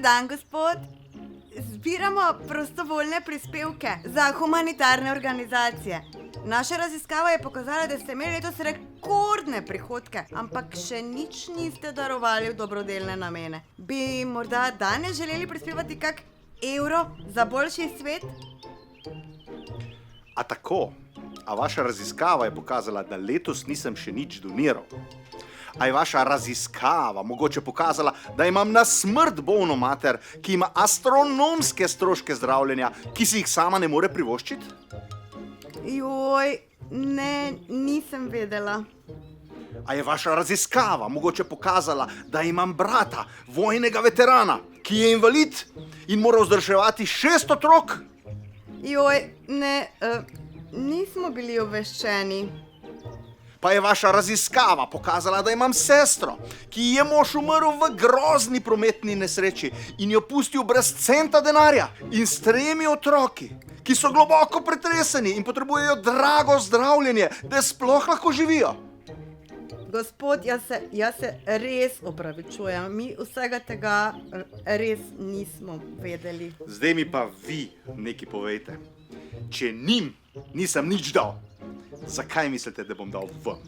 Dober dan, gospod. Zbiramo prostovoljne prispevke za humanitarne organizacije. Naša raziskava je pokazala, da ste imeli letos rekordne prihodke, ampak še nič niste darovali v dobrodelne namene. Bi morda danes želeli prispevati kak evro za boljši svet? A tako? A vaša raziskava je pokazala, da letos nisem še nič doniral? A je vaša raziskava mogoče pokazala, da imam na smrt bolno mater, ki ima astronomske stroške zdravljenja, ki si jih sama ne more privoščiti? Joj, ne, nisem vedela. A je vaša raziskava mogoče pokazala, da imam brata, vojnega veterana, ki je invalid in mora vzdrževati 6 otrok? Joj, ne, nismo bili obveščeni. Pa je vaša raziskava pokazala, da imam sestro, ki je mož umrl v grozni prometni nesreči in jo pustil brez centa denarja in s 3 otroki, ki so globoko pretreseni in potrebujejo drago zdravljenje, da sploh lahko živijo. Gospod, jaz se res opravičujem. Mi vsega tega res nismo vedeli. Zdaj mi pa vi nekaj povejte. Če njim nisem nič dal, zakaj mislite, da bom dal vam?